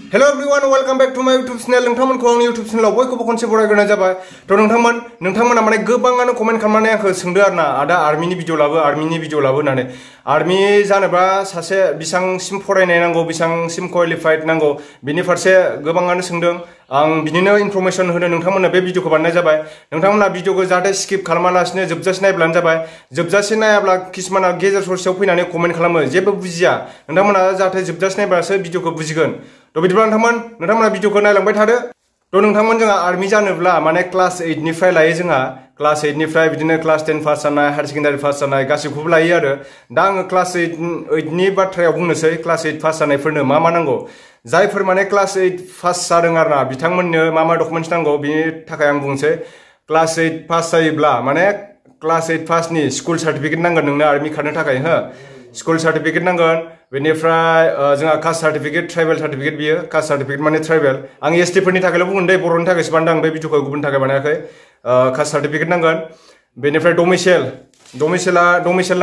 Hello everyone, welcome back to my YouTube channel. नोंथांमोनखौ आंनि YouTube channel आव बयखौबो खनसे बरायग्रोनाय जाबाय। नोंथांमोना माने गोबाङानो कमेन्ट खालामनानै आंखौ सोंदो आरोना आदा आर्मिनि भिडिअ लाबो होननानै। आर्मि जानोबा सासे बिसांसिम फरायनाय नांगौ, बिसांसिम क्वालिफाइड नांगौ बिनि फारसे गोबाङानो सोंदों। आं बिनिनो इनफरमेशन होनो नोंथांमोननो बे भिडिअखौ बानायनाय जाबाय। नोंथांमोना भिडिअखौ जाहाथे स्किप खालामालासिनो जोबजासे नायब्लानो जाबाय। जोबजासे नायाब्ला किसुमाना गेजेर ससेयाव फैनानै कमेन्ट खालामो जेबो बुजिया। नोंथांमोना जाहाथे जोबजासे नायब्लासो भिडिअखौ बुजिगोन। बिदिब्ला नोंथांमोना भिडिअखौ नायलांबाय थादो। नोंथांमोन जोंहा आर्मि जानोब्ला माने क्लास 8 निफ्राय लायो जोंहा। क्लास 8 निफ्राय बिदिनो क्लास 10 पास जानाय, हायर सेकेन्डारि पास जानाय गासिबखौबो लायो आरो। दा आङो क्लास 8 नि बाथ्रायाव बुंनोसै। क्लास 8 पास जानायफोरनो मा नांगौ। जायफोर माने क्लास 8 पास जादों आरोना बिथांमोननो मा डकुमेन्ट्स नांगौ बिनि थाखाय आं बुंसै। क्लास 8 पास जायोब्ला माने क्लास 8 पासनि स्कुल सार्टिफिकेट नांगोन नोंनो आर्मि खारनो थाखाय हो। स्कुल सार्टिफिकेट नांगोन। बेनिफ्राय जोंहा कास्ट सार्टिफिकेट, ट्राइबेल सार्टिफिकेट बियो। कास्ट सार्टिफिकेट माने ट्राइबेल। आं एसटि फोरनि थाखायल' बुंगोन दे, बर'नि थाखायसो बानायदों आं बे भिडिअखौ, गुबुननि थाखाय बानायाखै। कास्ट सार्टिफिकेट नांगोन। बेनिफ्राय डमिसेल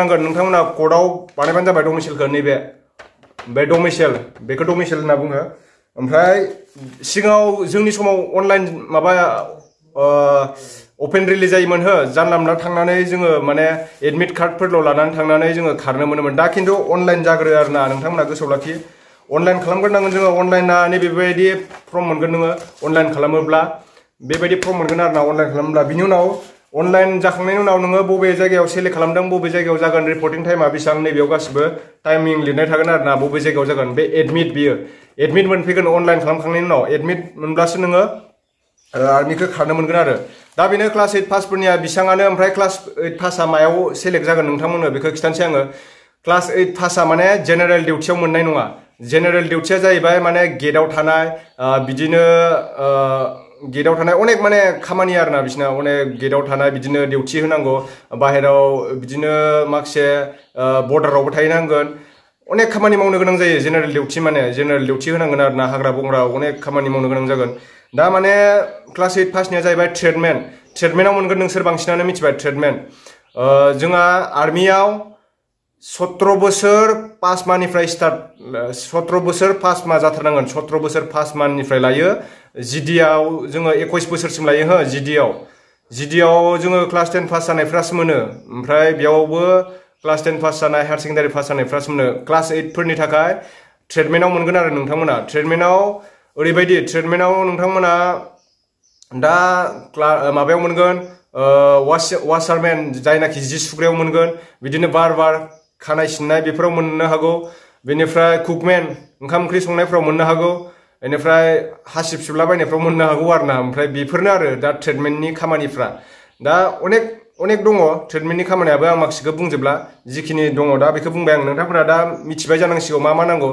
नांगोन। नोंथांमोना कर्टआव बानायबानो जाबाय डमिसेलखौ। नैबे डमिसेल, बेखौ डमिसेल होनना बुङो। ओमफ्राय सिगाङाव जोंनि समाव अनलाइन अपेन रिलिज जायोमोन हो। जानला मोनला थांनानै जोङो माने एडमिट कार्डफोरल' लानानै थांनानै जोङो खारनो मोनोमोन। दा खिन्थु अनलाइन जाग्रो आरोना, नोंथांमोना गोसोआव लाखि। अनलाइन खालामग्रोनांगोन जोङो। अनलाइना बेबायदि फर्म मोनगोन नोङो अनलाइन खालामोब्ला। बेबायदि फर्म मोनगोन आरोना अनलाइन खालामोब्ला। बिनि उनाव अनलाइन जाखांनायनि उनाव नोङो बबे जायगायाव सेलेक्ट खालामदों, बबे जायगायाव जागोन, रिपर्टिं टाइमा बेसेबां, नैबेयाव गासिबो टाइमिं लिरनाय थागोन आरोना बबे जायगायाव जागोन। बे एडमिट बियो एडमिट मोनफैगोन अनलाइन खालामखांनायनि उनाव। एडमिट मोनब्लासो नोङो आर्मिखौ खारनो मोनगोन आरो। दा बेनो क्लास 8 पासफोरनिया बेसेबांआनो। ओमफ्राय क्लास 8 पासआ मायाव सेलेक्ट जागोन नोंथांमोननो बेखौ खिन्थानोसै आङो। क्लास 8 पासआ माने जेनेरेल डिउटियाव मोननाय नङा। जेनेरेल डिउटिया जाहैबाय माने गेटआव थानाय, बिदिनो गेटआव थानाय अनेक माने खामानि आरोना बिसिना। अनेक गेटआव थानाय बिदिनो डिउटि होनांगौ। बाहेराव बिदिनो माखासे बर्डारावबो थाहैनांगोन। अनेक खामानि मावनो गोनां जायो जेनेरेल डिउटि माने। जेनेरेल डिउटि होनांगोन आरोना, हाग्रा बंग्रा अनेक खामानि मावनो गोनां जागोन। दा माने क्लास 8 पासनिया जाहैबाय ट्रेडमेन्टआव मोनगोन। नोंसोर बांसिनानो मिथिबाय ट्रेडमेन्ट। जोंहा आर्मियाव 17 बोसोर पास मानिफ्राय स्टार्ट, 17 बोसोर पास मा जाथारनांगोन। 17 बोसोर पास माननिफ्राय लायो। जिडिआव जोङो 21 बोसोरसिम लायो हो। जिडिआव जोङो क्लास 10 पास जानायफ्रासो मोनो। ओमफ्राय बेयावबो क्लास 10 पास जानाय, हायार सेकेन्डारि पास जानायफ्रासो मोनो। क्लास 8 फोरनि थाखाय ट्रेडमेन्टआव मोनगोन आरो नोंथांमोना। ट्रेडमेन्टआव ओरैबायदि, ट्रेडमेन्टआव नोंथांमोना दा माबायाव मोनगोन, वासारमेन जायनाखि जि सुग्रायाव मोनगोन। बिदिनो बार खानाय सिननाय बेफोराव मोननो हागौ। बेनिफ्राय कुकमेन ओंखाम ओंख्रि संनायफ्राव मोननो हागौ। बेनिफ्राय हासिब सिबलाबायनायफ्राव मोननो हागौ आरोना। ओमफ्राय बेफोरनो आरो दा ट्रेडमेन्टनि खामानिफ्रा। दा अनेक दङ ट्रेडमेन्टनि खामानियाबो। आं माखासेखौ बुंजोबला, जिखिनि दङ दा बेखौ बुंबाय आं। नोंथांफोरा दा मिथिबाय जानांसिगौ मा नांगौ।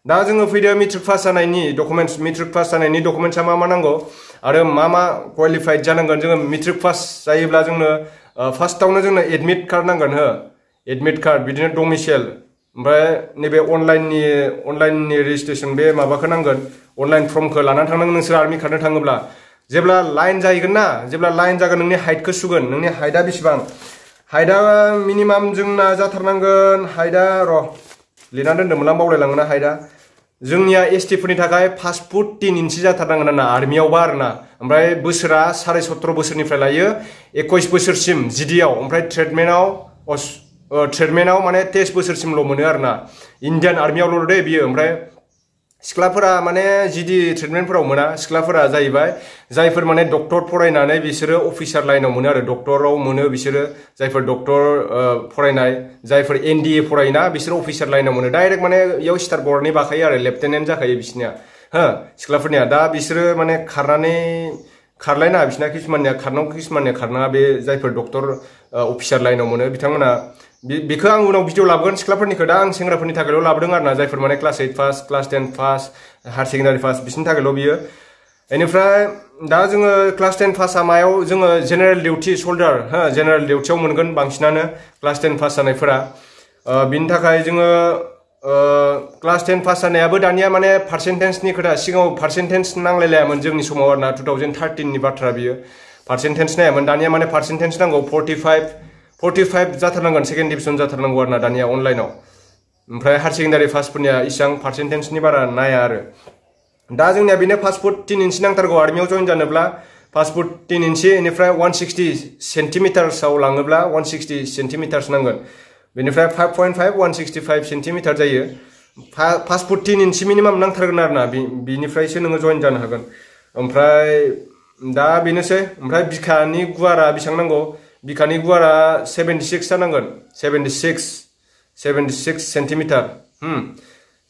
दा जोङो फैदो मेट्रिक पास जानायनि डकुमेन्ट्स। मेट्रिक पास जानायनि डकुमेन्ट्सआ मा नांगौ आरो मा क्वालिफाइड जानांगोन। जोङो मेट्रिक पास जायोब्ला जोंनो फार्स्टआवनो जोंनो एडमिट कार्ड नांगोन हो। एडमिट कार्ड, बिदिनो डमिसेल, ओमफ्राय नैबे अनलाइननि रेजिस्ट्रेसन बे माबाखौ नांगोन। अनलाइन फर्मखौ लानानै थांनांगोन नोंसोर आर्मि खारनो थाङोब्ला। जेब्ला लाइन जाहैगोन ना, जेब्ला लाइन जागोन नोंनि हाइटखौ सुगोन। नोंनि हाइटआ बेसेबां। हाइटआ मिनिमाम जोंना जाथारनांगोन। हाइटआ लिरनानै दोन्दोंमोन आं, बावलायलाङोना हाइटआ। जोंनिया एसटि फोरनि थाखाय 5 फुट 3 इन्सि जाथारनांगोन आरोना आर्मियावबा आरोना। ओमफ्राय बोसोरा 17.5 बोसोरनिफ्राय लायो 21 बोसोरसिम जिडिआव। ओमफ्राय ट्रेडमेन्टआव माने 23 बोसोरसिमल' मोनो आरोना। इण्डियान आर्मियावल' दे बियो। ओमफ्राय सिख्लाफोरा माने जिडि ट्रिटमेन्टफोराव मोना। सिख्लाफोरा जाहैबाय जायफोर माने डक्टर फरायनानै बिसोरो अफिसार लाइनाव मोनो आरो। डक्टराव मोनो बिसोरो। जायफोर डक्टर फरायनाय, जायफोर एनडिए फरायोना बिसोरो अफिसार लाइनाव मोनो। डाइरेक्ट माने इयाव स्टार बर्डनि बाखायो आरो, लेफ्टेनेन्ट जाखायो बिसोरनिया हो सिख्लाफोरनिया। दा बिसोरो माने खारलायनाङा बिसोरना। किसुमाननिया खारनांगौ, किसुमाननिया खारनाङा। बे जायफोर डक्टर अफिसार लाइनाव मोनो बिथांमोना बेखौ आं उनाव भिडिअ लाबोगोन सिख्लाफोरनिखौ। दा आं सेंग्राफोरनि थाखायल' लाबोदों आरोना, जायफोर माने class 8 pass, class 10 pass, higher secondary pass बिसोरनि थाखायल' बियो। बेनिफ्राय दा जोङो क्लास 10 पासआ मायाव, जोङो जेनेरेल डिउटि सल्डार हो, जेनेरेल डिउटियाव मोनगोन बांसिनानो क्लास 10 पास जानायफोरा। बिनि थाखाय जोङो क्लास 10 पास जानायाबो दानिया माने पार्सेन्टेजनि खोथा। सिगाङाव पार्सेन्टेज नांलायलायामोन जोंनि समाव आरोना। 2013नि बाथ्रा बियो। पार्सेन्टेज नायामोन। दानिया माने पार्सेन्टेज नांगौ। 45 जाथारनांगोन, सेकेन्ड डिभिजन जाथारनांगौ आरोना दानिया अनलाइनाव। ओमफ्राय हायार सेकेन्डारि पासफोरनिया इसेबां पार्सेन्टेजनि बारा नाया आरो। दा जोंनिया बेनो 5 फुट 3 इंची नांथारगौ आर्मियाव जइन जानोब्ला 5 फुट 3 इंची बेनिफ्राय 160 सेन्टिमिटार्सआव लाङोब्ला 160 सेन्टिमिटार्स नांगोन बेनिफ्राय 5.5 165 सेन्टिमिटार जायो 5 फुट 3 इंची मिनिमाम नांथारगोन आरोना बिनिफ्रायसो नोङो जइन जानो हागोन ओमफ्राय दा बेनोसै ओमफ्राय बिखानि गुवारा बेसेबां नांगौ बिखानि गुवारा 76 जानांगोन 76 सेन्टिमिटार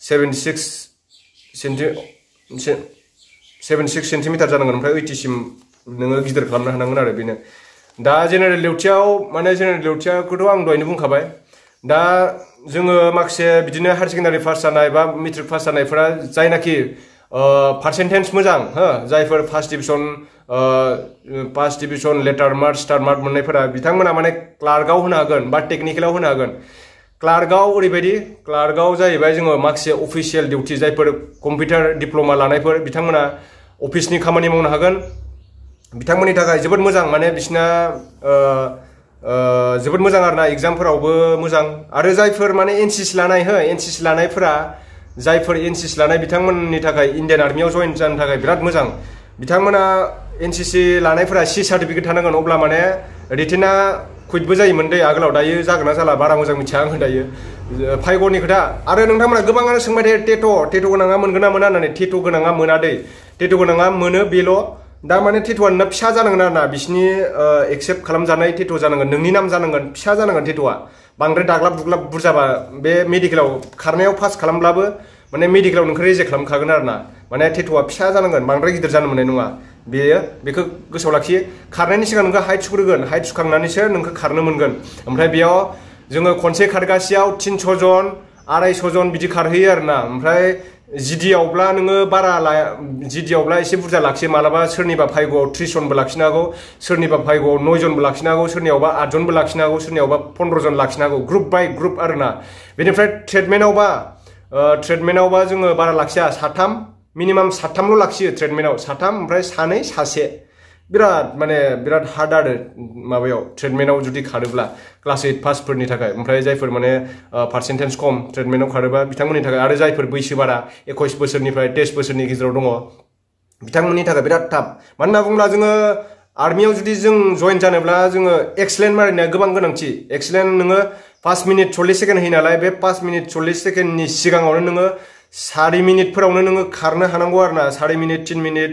76 सेन्टिमिटार जानांगोन ओमफ्राय 80 सिम नोङो गिदिर खालामनो हानांगोन आरो बेनो दा जेनेरेल डिउटियाव माने जेनेरेल डिउटिखौथ' आं दहायनो बुंखाबाय दा जोङो माखासे बिदिनो हायार सेकेन्डारि पास जानाय बा मेट्रिक पास जानायफोरा जायनाखि पार्सेन्टेज मोजां हो जायफोर first division letter mark star mark मोननायफोरा बिथांमोना माने क्लार्कआव होनो हागोन बा टेकनिकेलाव होनो हागोन क्लार्कआव ओरैबायदि क्लार्कआव जाहैबाय जोङो माखासे अफिसियेल डिउटि जायफोर कम्पिउटार डिप्ल'मा लानायफोर बिथांमोना अफिसनि खामानि मावनो हागोन बिथांमोननि थाखाय जोबोद मोजां माने बिसिना जोबोद मोजां आरोना एग्जामफोरावबो मोजां आरो जायफोर माने एनसिसि लानाय हो एनसिसि लानायफोरा जायफोर एनसिसि लानाय बिथांमोननि थाखाय इन्डियान आर्मियाव जइन जानो थाखाय बिराद मोजां बिथांमोना एनसिसि लानायफोरा C सार्टिफिकेट थानांगोन अब्ला माने रिटेना कुइटबो जायोमोन दै आगोलाव दायो जागोन ना जाला बारा मोजां मिथिया आङो दायो फाइग'नि खोथा आरो नोंथांमोना गोबाङानो सोंबाय थायो टेट' गोनाङा मोनगोन ना मोना होननानै टेट' गोनाङा मोना दै टेट' गोनाङा मोनो बेल' दा माने टेट'आ नोंना फिसा जानांगोन आरोना बिसिनि एक्सेप्ट खालामजानाय टेट' जानांगोन नोंनि नाम जानांगोन फिसा जानांगोन टेट'आ बांद्राय दाग्लाब दुग्लाब बुरजाबा बे मेडिकेलाव खारनायाव पास खालामब्लाबो माने मेडिकेलाव नोंखौ रिजेक्ट खालामखागोन आरोना माने टेट'आ फिसा जानांगोन बांद्राय गिदिर जानो मोननाय नङा बेखौ गोसोआव लाखियो खारनायनि सिगां नोंखौ हाइट सुग्रोगोन हाइट सुखांनानैसो नोंखौ खारनो मोनगोन ओमफ्राय बेयाव जोङो खनसे खारगासेयाव 300 जन 250 जन बिदि खारहैयो आरोना ओमफ्राय जिडियावब्ला नोङो बारा लाया जिडियावब्ला एसे बुरजा लाखियो मालाबा सोरनिबा भाग्यआव 30 जनबो लाखिनो हागौ सोरनिबा भाग्यआव 9 जनबो लाखिनो हागौ सोरनियावबा 8 जनबो लाखिनो हागौ सोरनियावबा 15 जन लाखिनो हागौ ग्रुप बाय ग्रुप आरोना बेनिफ्राय ट्रेडमेन्टआवबा जोङो बारा लाखिया साथाम मिनिमाम साथामल' लाखियो ट्रेडमेन्टआव साथाम ओमफ्राय सानै सासे बिराद हार्ड आरो माबायाव ट्रेडमेन्टआव जुदि खारोब्ला क्लास 8 पासफोरनि थाखाय ओमफ्राय जायफोर माने पार्सेन्टेज खम ट्रेडमेन्टआव खारोबा बिथांमोननि थाखाय आरो जायफोर बैसो बारा 21 बोसोरनिफ्राय 23 बोसोरनि गेजेराव दङ बिथांमोननि थाखाय बिराद टाफ मानो होनना बुङोब्ला जोङो आर्मियाव जुदि जों जइन जानोब्ला जोङो एक्सेलेन्ट मारिनाया गोबां गोनांथि एक्सेलेन्ट नोङो 5 मिनिट 40 सेकेन्ड होयो नालाय बे 5 मिनिट 40 सेकेन्डनि सिगाङावनो नोङो 4 मिनिटफोरावनो नोङो खारनो हानांगौ आरोना 4 मिनिट 3 मिनिट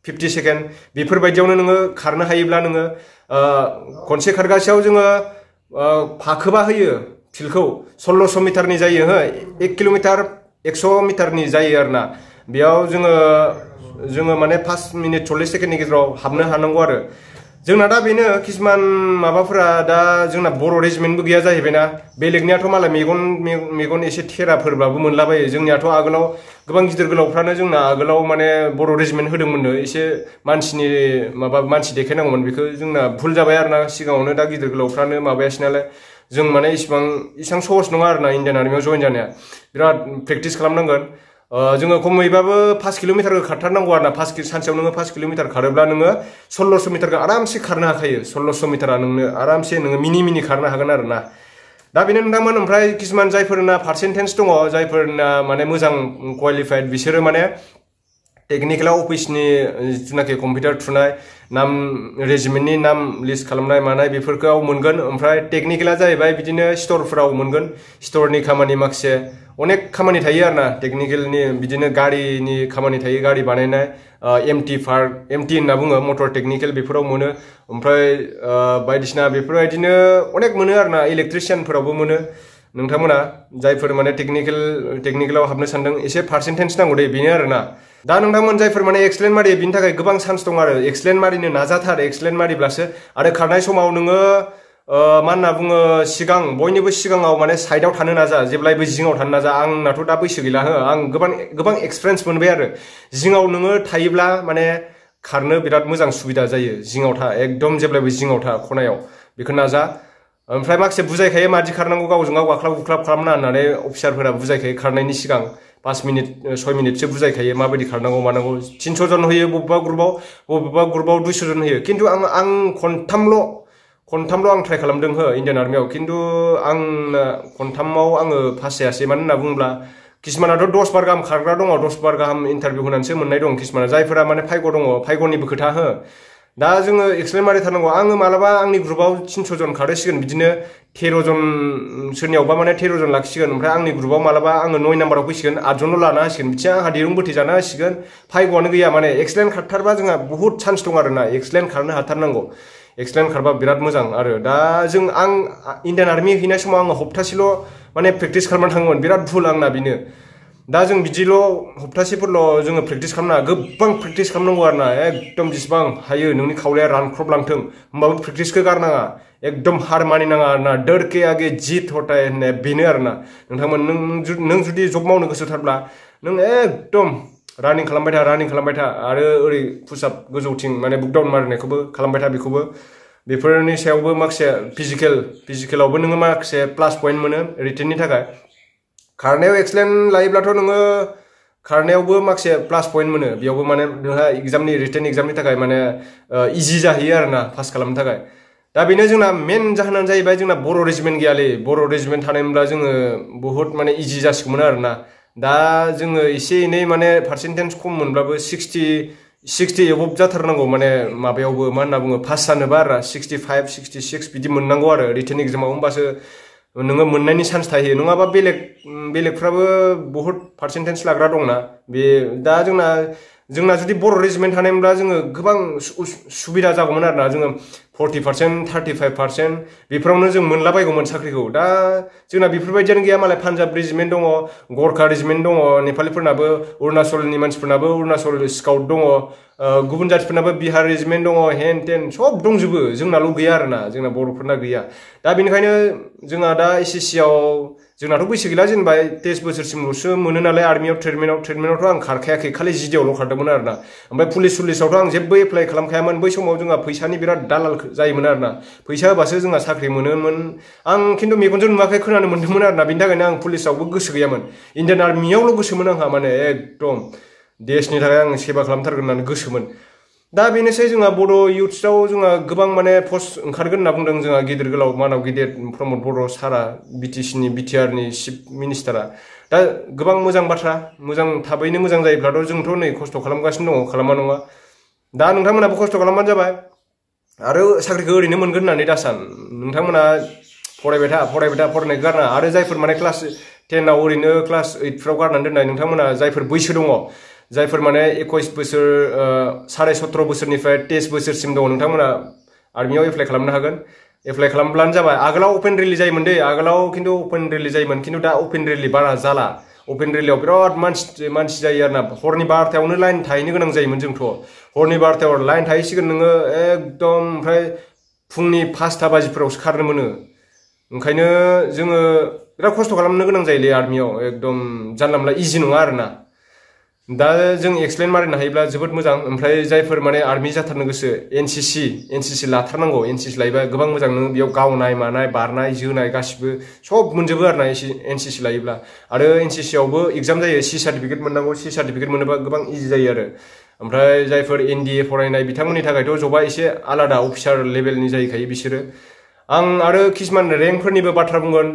50 सेकेन्ड बेफोरबायदियावनो नोङो खारनो हायोब्ला नोङो खनसे खारगासेयाव जोङो फाखोबा होयो फिल्डखौ 1600 मिटारनि जायो हो 1 किल'मिटार 100 मिटारनि जायो आरोना बेयाव जोङो माने 5 मिनिट 40 सेकेन्डनि गेजेराव हाबनो हानांगौ आरो जोंना दा बेनो किसुमान माबाफोरा दा जोंना बर' रेजिमेन्टबो गैया जाहैबायना बेलेगनियाथ' मालाय मेगन एसे थेराफोरबाबो मोनलाबायो जोंनियाथ' आगोलाव गोबां गिदिर गोलावफ्रानो जोंना आगोलाव माने बर' रेजिमेन्ट होदोंमोननो एसे मानसि देखायनांगौमोन बेखौ जोंना भुल जाबाय आरोना सिगाङावनो दा गिदिर गोलावफ्रानो माबायासै नालाय जों माने इसेबां सहस नङा आरोना इन्डियान आर्मियाव जइन जानाया बिराद प्रेक्टिस खालामनांगोन जोङो खमैबाबो 5 किल'मिटारखौ खारथारनांगौ आरोना सानसेयाव नोङो 5 किल'मिटार खारोब्ला नोङो 1600 मिटारखौ आरामसे खारनो हाखायो 1600 मिटारा नोंनो आरामसे नोङो मिनि खारनो हागोन आरोना दा बेनो नोंथांमोन ओमफ्राय किसुमान जायफोरना पार्सेन्टेज दङ जायफोरना माने मोजां क्वालिफाइड बिसोरो माने टेकनिकेलाव अफिसनि जिथुनाखि कम्पिउटार थुनाय नाम रेजिमेन्टनि नाम लिस्ट खालामनाय मानाय बेफोरखौ मोनगोन ओमफ्राय टेकनिकेला जाहैबाय बिदिनो स्टरफोराव मोनगोन स्टरनि खामानि माखासे अनेक खामानि थायो आरोना टेकनिकेलनि बिदिनो गारिनि खामानि थायो गारि बानायनाय एमटि होनना बुङो मटर टेकनिकेल बेफोराव मोनो ओमफ्राय बायदिसिना बेफोरबायदिनो अनेक मोनो आरोना इलेक्ट्रिशियानफोरावबो मोनो नोंथांमोना जायफोर माने टेकनिकेलाव हाबनो सानदों एसे पार्सेन्टेज नांगौ दे बेनो आरोना दा नोंथांमोन जायफोर माने एक्सेलेन्ट मारियो बिनि थाखाय गोबां चान्स दं आरो एक्सेलेन्ट मारिनो नाजाथार एक्सेलेन्ट मारिब्लासो आरो खारनाय समाव नोङो मा होनना बुङो बयनिबो सिगाङाव माने साइडआव थानो नाजा जेब्लायबो जिङाव थानो नाजा आंनाथ' दा बैसो गैला हो आं गोबां एक्सपिरियेन्स मोनबाय आरो जिङाव नोङो थायोब्ला माने खारनो बिराद मोजां सुबिदा जायो जिङाव था एकदम जेब्लायबो जिङाव था खनायाव बेखौ नाजा ओमफ्राय माखासे बुजायखायो मादि खारनांगौ गावजों गाव गाख्लाब गुख्लाब खालामना होननानै अफिसारफोरा बुजायखायो खारनायनि सिगां 5 मिनिट 6 मिनिटसो बुजायखायो माबायदि खारनांगौ मानांगौ 300 जन होयो बबेबा ग्रुपाव 200 जन होयो खिन्थु आं खनथामल' आं ट्राइ खालामदों हो इन्डियान आर्मियाव खिन्थु आंना खनथामाव आङो पास जायासै मानो होनना बुङोब्ला किसुमानाथ' 10 बार गाहाम खारग्रा दङ 10 बार गाहाम इन्टारभिउ होनानैसो मोननाय दं किसुमाना जायफोरा माने फाइग' दङ फाइग'निबो खोथा हो दा जोङो एक्सप्लेन मारिथारनांगौ आङो मालाबा आंनि ग्रुपआव 300 जन खारहोसिगोन बिदिनो 13 जन सोरनियावबा माने 13 जन लाखिसिगोन ओमफ्राय आंनि ग्रुपआव मालाबा आङो 9 नाम्बाराव फैसिगोन 8 जनल' लाना होसिगोन बिथिं आंहा दिरुं बोथे जाना होसिगोन फाइग'आनो गैया माने एक्सलेन खारथारबा जोंहा बहुत चान्स दं आरोना एक्सलेन खारनो हाथारनांगौ एक्सलेन खारबा बिराद मोजां आरो दा आं इन्डियान आर्मि हैनाय समाव आङो हप्तासेल' माने प्रेक्टिस खालामनानै थाङोमोन बिराद भुल आंना बेनो दा जों बिदिल' हप्तासेफोरल' जोङो प्रेक्टिस खालामनाङा गोबां प्रेक्टिस खालामनांगौ आरोना एकदम जेसेबां हायो नोंनि खावलाया रानख्रबलांथों होमबाबो प्रेक्टिसखौ गारनाङा एकदम हार मानिनाङा आरोना डर के आगे जीत होता है होननाया बेनो आरोना नोंथांमोन नों जुदि जब मावनो गोसोथारब्ला नों एकदम रानिं खालामबाय था आरो ओरै पुशआप गोजौथिं माने बुकडाउन मारिनायखौबो खालामबाय था बेखौबो बेफोरनि सायावबो माखासे फिजिकेलावबो नोङो माखासे प्लास पइन्ट मोनो रिटेननि थाखाय खारनायाव एक्सलेन लायोब्लाथ' नोङो खारनायावबो माखासे प्लास पइन्ट मोनो बेयावबो माने नोंहा रिटेन एग्जामनि थाखाय माने इजि जाहैयो आरोना पास खालामनो थाखाय दा बेनो जोंना मेन जाहोनानो जाहैबाय जोंना बर' रेजिमेन्ट गैयालै बर' रेजिमेन्ट थानायमोनब्ला जोङो बहुत माने इजि जासिगौमोन आरोना दा जोङो एसे एनै माने पार्सेन्टेज खम मोनब्लाबो 60 एबभ जाथारनांगौ माने माबायावबो मा होनना बुङो पास जानोबा आरो 65 66 बिदि मोननांगौ आरो रिटेन एग्जामाव होमबासो नोङो मोननायनि चान्स थायो नङाबा बेलेगफ्राबो बहुत पार्सेन्टेज लाग्रा दंना बे दा जोंना जुदि बर' रेजिमेन्ट थानायमोनब्ला जोङो गोबां सुबिदा जागौमोन आरोना जोङो 40% 35% बेफोरावनो जों मोनलाबायगौमोन साख्रिखौ दा जोंना बेफोरबायदियानो गैया मालाय पान्जाब रेजिमेन्ट दङ गरखा रेजिमेन्ट दङ नेपालिफोरनाबो अरुणाचलनि मानसिफोरनाबो अरुणाचल स्काउट दङ गुबुन जातिफोरनाबो बिहार रेजिमेन्ट दङ हेन टेन सब दंजोबो जोंनाल' गैया आरोना जोंना बर'फोरना गैया दा बेनिखायनो जोंहा दा SSC आव जोंनाथ' बैसो गैला जेनेबा 23 बोसोरसिमल'सो मोनो नालाय आर्मियाव ट्रिटमेन्टआवथ' आं खारखायाखै खालि जिडिआवल' खारदोंमोन आरोना ओमफ्राय पुलिसावथ' आं जेबो एप्लाइ खालामखायामोन बै समाव जोंहा फैसानि बिराद दालाल जायोमोन आरोना फैसा होबासो जोंहा साख्रि मोनोमोन आं खिन्थु मेगनजों नुवाखै खोनानो मोन्दोंमोन आरोना बिनि थाखायनो आं पुलिसावबो गोसो गैयामोन इन्डियान आर्मियावल' गोसोमोन आंहा माने एकदम देशनि थाखाय आं सेबा खालामथारगोन होननानै गोसोमोन दा बेनोसै जोंहा बर' इउथ्सआव जोंहा गोबां माने पस्ट ओंखारगोन होनना बुंदों जोंहा गिदिर गोलाव मानाव गिदिर प्रमद बर' सारा BTRनि चिफ मिनिस्टारा दा गोबां मोजां बाथ्रा मोजां थाबैनो मोजां जायोब्लाथ' जोंथ' नै खस्थ' खालामगासिनो दङ खालामा नङा दा नोंथांमोनाबो खस्थ' खालामबानो जाबाय आरो साख्रिखौ ओरैनो मोनगोन होननानै दासान नोंथांमोना फरायबाय था फरायनायखौ गारनाङा आरो जायफोर माने क्लास 10 आव ओरैनो क्लास 8 फ्राव गारनानै दोननाय नोंथांमोना जायफोर बैसो दङ जायफोर माने 21 बोसोर 17.5 बोसोरनिफ्राय 23 बोसोरसिम दङ नोंथांमोना आर्मियाव एप्लाइ खालामनो हागोन एप्लाइ खालामब्लानो जाबाय आगोलाव अपेन रिलि जायोमोन दै आगोलाव खिन्थु अपेन रिलि जायोमोन खिन्थु दा अपेन रिलि बारा जाला अपेन रिलियाव बिराद मानसि जायो आरोना हरनि 12टायावनो लाइन थाहैनो गोनां जायोमोन जोंथ' हरनि 12टायाव लाइन थाहैसिगोन नोङो एकदम ओमफ्राय फुंनि 5टा बाजिफोरावसो खारनो मोनो ओंखायनो जोङो बिराद खस्थ' खालामनो गोनां जायोलै आर्मियाव एकदम जानला मोनला इजि नङा आरोना दा जों एक्सप्लेन मारिनो हायोब्ला जोबोद मोजां ओमफ्राय जायफोर माने आर्मि जाथारनो गोसो NCC लाथारनांगौ NCC लायोबा गोबां मोजां नों बेयाव गावनाय मानाय बारनाय जोनाय गासिबो सब मोनजोबो आरोना NCC लायोब्ला आरो NCC आवबो एग्जाम जायो C सार्टिफिकेट मोननांगौ C सार्टिफिकेट मोनोबा गोबां इजि जायो आरो ओमफ्राय जायफोर NDA फरायनाय बिथांमोननि थाखायथ' जबा एसे आलादा अफिसार लेभेलनि जाहैखायो बिसोरो आं आरो किसुमान रेंकफोरनिबो बाथ्रा बुंगोन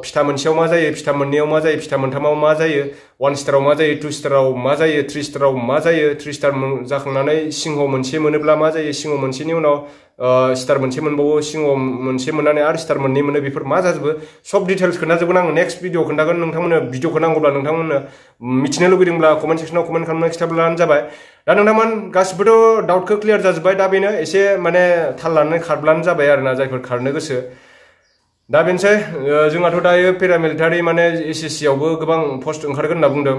फिथा मोनसेयाव मा जायो फिथा मोननैयाव मा जायो फिथा मोनथामाव मा जायो 1 स्टाराव मा जायो 2 स्टाराव मा जायो 3 स्टाराव मा जायो 3 स्टार जाखांनानै सिंह मोनसे मोनोब्ला मा जायो सिंह मोनसेनि उनाव स्टार मोनसे मोनबावो सिंह मोनसे मोननानै आरो स्टार मोननै मोनो बेफोर मा जाजोबो सब डिटेल्स खोन्थाजोबगोन आं नेक्स्ट भिडिअ खोन्थागोन नोंथांमोननो भिडिअखौ नांगौब्ला नोंथांमोननो मिथिनो लुगैदोंब्ला कमेन्ट सेक्सनाव कमेन्ट खालामनानै खिथाब्लानो जाबाय दा नोंथांमोन गासिबोथ' डाउटखौ क्लियार जाजोब्बाय दा बेनो एसे माने थाल लानानै खारब्लानो जाबाय आरोना जायफोर खारनो गोसो दा बेनोसै जोंहाथ' दायो पेरामिलिटारि माने SSC आवबो गोबां पस्ट ओंखारगोन होनना बुंदों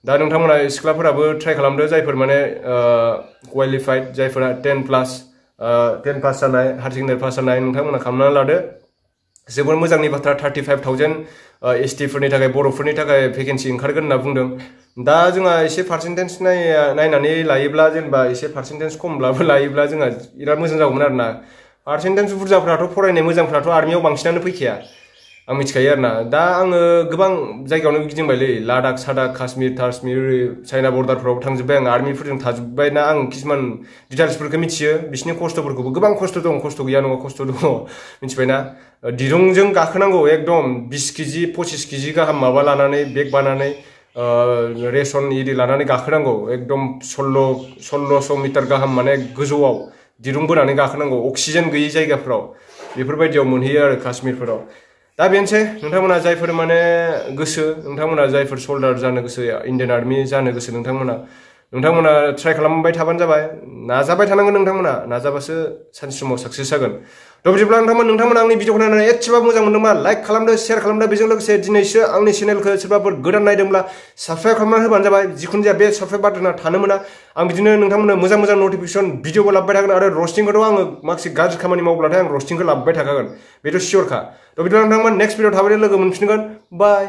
दा नोंथांमोना सिख्लाफोराबो ट्राइ खालामदो जायफोर माने क्वालिफाइड जायफोरा 10 पास जानाय हायार सेकेन्डारि पास जानाय नोंथांमोना खालामनानै लादो जोबोर मोजांनि बाथ्रा 35,000 ST फोरनि थाखाय बर'फोरनि थाखाय भेकेन्सि ओंखारगोन होनना बुंदों दा जोंहा एसे पार्सेन्टेज नायनानै लायोब्ला जेनेबा एसे पार्सेन्टेज खमब्लाबो लायोब्ला जोंहा बिराद मोजां जागौमोन आरोना पार्सेन्टेज बुरजाफ्राथ' फरायनाय मोजांफ्राथ' आर्मियाव बांसिनानो फैखाया आं मिथिखायो आरोना दा आङो गोबां जायगायावनो गिदिंबायलै लादाख सादाख काश्मीर चाइना बर्डारफ्राव थांजोब्बाय आं आर्मिफोरजों थाजोब्बायना आं किसुमान डिटेल्सफोरखौ मिथियो बिसिनि खस्थ'फोरखौबो गोबां खस्थ' दं खस्थ' गैया नङा खस्थ' दङ मिथिबायना दिरुंजों गाखोनांगौ एकदम 20 केजि 25 केजि गाहाम माबा लानानै बेग बानानै रेसन इदि लानानै गाखोनांगौ एकदम 1600 मिटार गाहाम माने गोजौआव दिरुं बोनानै गाखोनांगौ अक्सिजेन गैयै जायगाफोराव बेफोरबायदियाव मोनहैयो आरो काश्मीरफोराव दा बेनोसै नोंथांमोना जायफोर माने गोसो नोंथांमोना जायफोर सोल्डार जानो गोसो इन्डियान आर्मि जानो गोसो नोंथांमोना ट्राइ खालामबाय थाबानो जाबाय नाजाबाय थानांगोन नोंथांमोना नाजाबासो सानसे समाव साक्सेस जागोन थ' बिदिब्ला नोंथांमोना आंनि भिडिअखौ नायनानै एसेबाबो मोजां मोनदोंबा लाइक खालामदो शेयार खालामदो बेजों लोगोसे दिनैसो आंनि चेनेलखौ सोरबाफोर गोदान नायदोंब्ला साबस्क्राइब खालामनानै होबानो जाबाय जिखुनु जाया बे साबस्क्राइब बाटना थानो मोना आं बिदिनो नोंथांमोननो मोजां नटिफिकेसन भिडिअबो लाबोबाय थागोन आरो रस्टिंखौथ' आङो माखासे गाज्रि खामानि मावब्लाथाय आं रस्टिंखौ लाबोबाय थाखागोन बेथ' सियरखा थ' बिदिब्ला नोंथांमोन नेक्स्ट भिडिअ थाबैनो लोगो मोनफिनगोन बाय